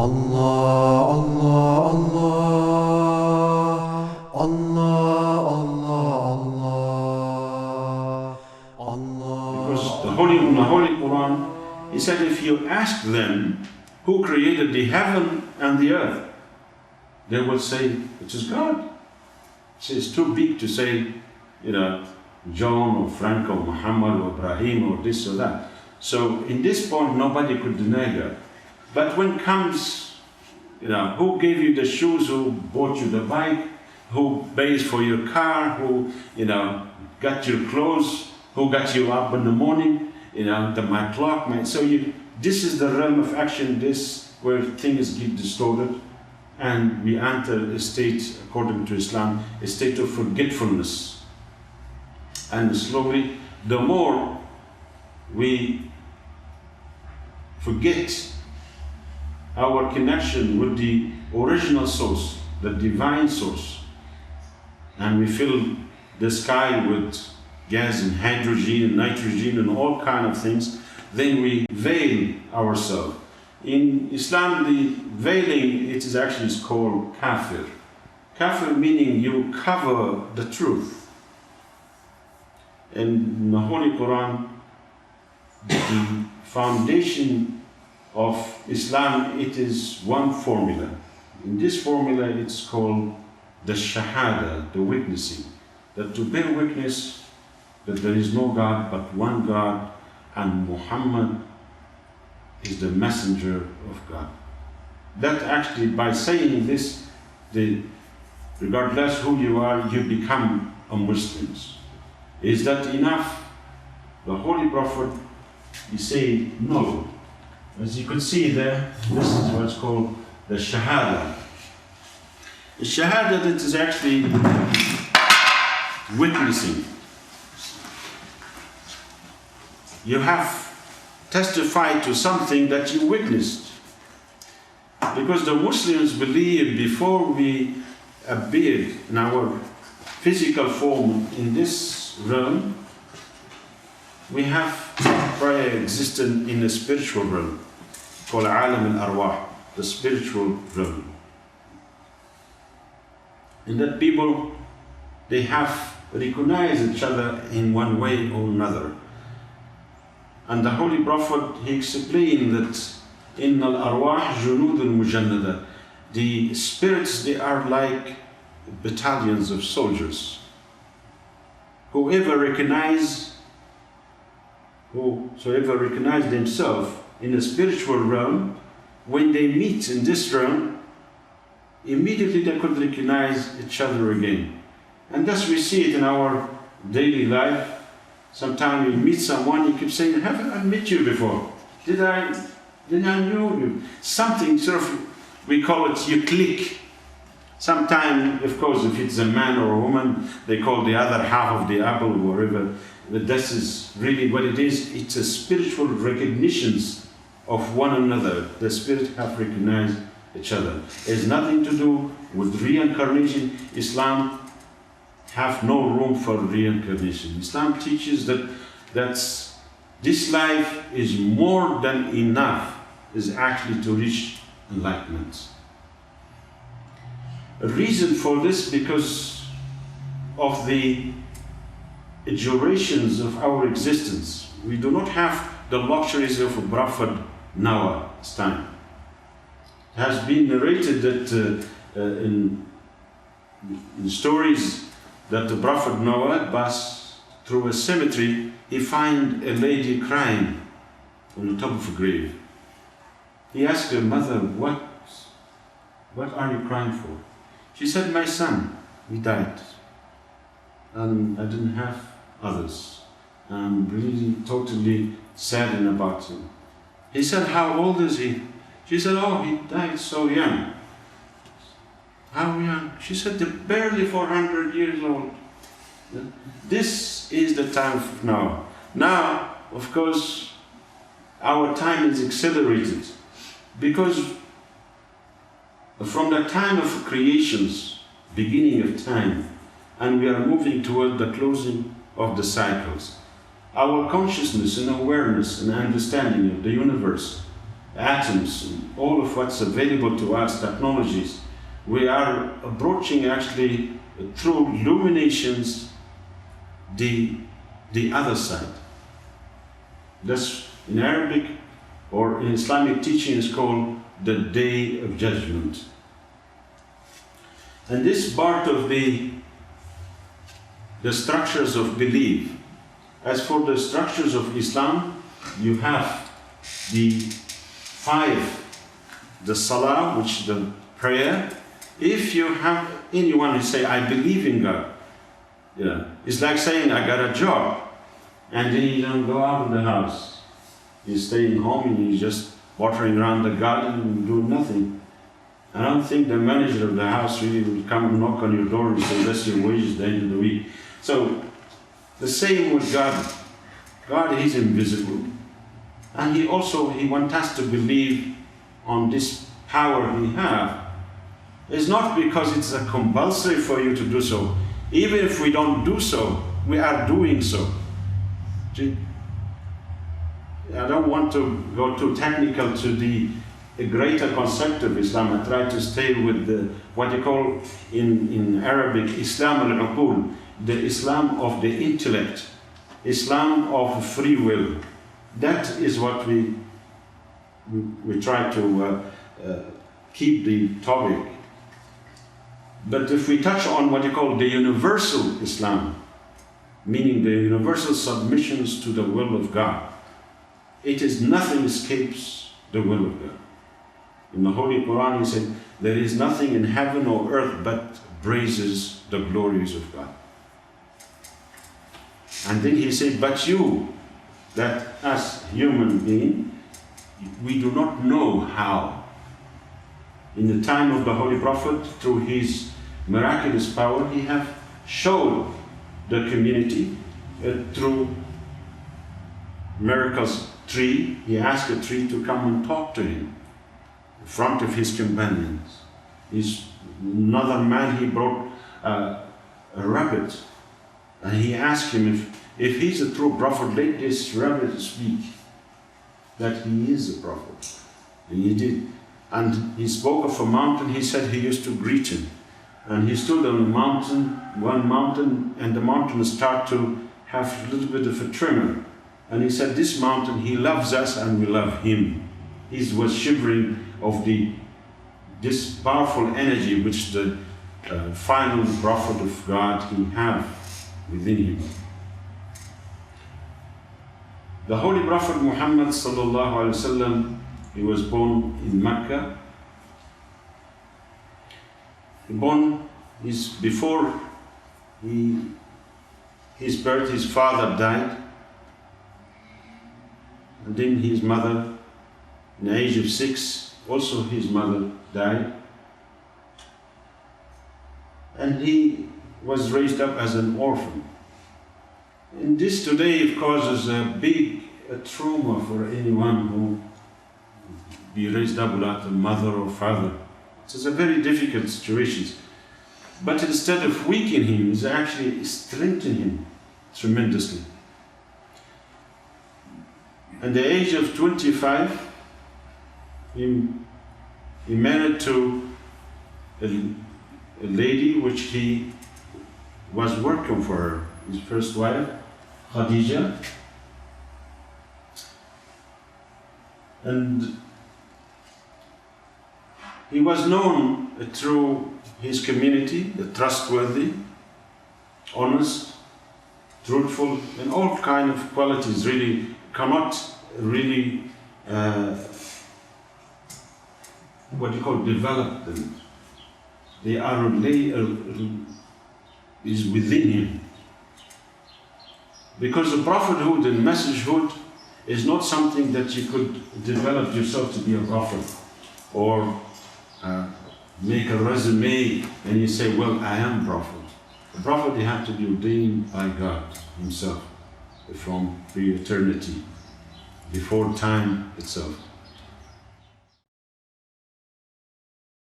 Allah, Allah, Allah, Allah, Allah, Allah. Because in the Holy Quran, he said, if you ask them who created the heaven and the earth, they will say, it is God. So it's too big to say, John or Frank or Muhammad or Ibrahim or this or that. So in this point, nobody could deny that. But when comes, who gave you the shoes, who bought you the bike, who pays for your car, who, got your clothes, who got you up in the morning, my clock, this is the realm of action, this where things get distorted, and we enter a state, according to Islam, a state of forgetfulness. And slowly, the more we forget our connection with the original source, the divine source, and we fill the sky with gas and hydrogen and nitrogen and all kind of things, then we veil ourselves. In Islam, the veiling, it is actually called kafir. Kafir meaning you cover the truth. In the Holy Quran, the foundation of Islam, it is one formula. In this formula, it's called the shahada, the witnessing. That to bear witness that there is no God but one God, and Muhammad is the messenger of God. That actually, by saying this, regardless who you are, you become a Muslim. Is that enough? The Holy Prophet, he said no. As you can see there, this is what's called the Shahada. The Shahada, that is actually witnessing. You have testified to something that you witnessed. Because the Muslims believe before we appeared in our physical form in this realm, we have prior existence in a spiritual realm called Alam al-Arwah, the spiritual realm. And that people, they have recognized each other in one way or another. And the Holy Prophet, he explained that in al-Arwah junud al-mujannada, the spirits, they are like battalions of soldiers. Whoever recognize themselves in the spiritual realm, when they meet in this realm, immediately they could recognize each other again. And thus we see it in our daily life. Sometimes we meet someone, you keep saying, haven't I met you before? Did I know you? Something sort of, we call it, you click. Sometimes, of course, if it's a man or a woman, they call the other half of the apple or whatever. But this is really what it is. It's a spiritual recognition of one another. The spirit have recognized each other. It has nothing to do with reincarnation. Islam have no room for reincarnation. Islam teaches that this life is more than enough, is actually to reach enlightenment. A reason for this, because of the durations of our existence. We do not have the luxuries of a Prophet Noah's time. It has been narrated that in stories that the Prophet Noah passed through a cemetery, he found a lady crying on the top of a grave. He asked her, "Mother, what are you crying for?" She said, "My son, he died, and I didn't have others. I'm really totally saddened about him." He said, "How old is he?" She said, "Oh, he died so young." "How young?" She said, "Barely 400 years old." This is the time of now. Now, of course, our time is accelerated, because from the time of creation's beginning of time, and we are moving toward the closing of the cycles, our consciousness and awareness and understanding of the universe atoms, all of what's available to us, technologies, we are approaching actually through illuminations the other side. That's in Arabic or in Islamic teaching is called the Day of Judgment. And this part of the structures of belief. As for the structures of Islam, you have the 5, the Salah, which is the prayer. If you have anyone who say, I believe in God, yeah, it's like saying, I got a job, and then you don't go out of the house. You stay in home and you're just watering around the garden and doing nothing. I don't think the manager of the house really will come and knock on your door and say, that's your wages at the end of the week. So, the same with God. God is invisible. And He wants us to believe on this power He has. It's not because it's a compulsory for you to do so. Even if we don't do so, we are doing so. See? I don't want to go too technical to the greater concept of Islam. I try to stay with what you call in Arabic, Islam al-Uqul, the Islam of the intellect, Islam of free will. That is what we try to keep the topic. But if we touch on what you call the universal Islam, meaning the universal submissions to the will of God, it is nothing escapes the will of God. In the Holy Quran, He said, there is nothing in heaven or earth but praises the glories of God. And then He said, but you, that as human being, we do not know how. In the time of the Holy Prophet, through his miraculous power, he have showed the community through miracles. Tree, he asked a tree to come and talk to him in front of his companions. Another man, he brought a rabbit, and he asked him if he's a true prophet, let this rabbit speak that he is a prophet. And he did. And he spoke of a mountain. He said he used to greet him. And he stood on a mountain, one mountain, and the mountain started to have a little bit of a tremor. And he said, this mountain, he loves us and we love him. He was shivering of this powerful energy which the final prophet of God he have within him. The Holy Prophet Muhammad sallallahu alaihi wasallam, he was born in Mecca. Before his birth, his father died. And then his mother, in the age of 6, also his mother died. And he was raised up as an orphan. And this today causes a big trauma for anyone who be raised up without a mother or father. So it's a very difficult situation. But instead of weakening him, it's actually strengthening him tremendously. At the age of 25, he married to a lady which he was working for her, his first wife, Khadija. And he was known through his community, the trustworthy, honest, truthful, and all kind of qualities really cannot really what you call develop them. They are is within him. Because the prophethood and messagehood is not something that you could develop yourself to be a prophet or make a resume and you say, well, I am prophet. The prophet, he had to be ordained by God himself from pre-eternity, before time itself.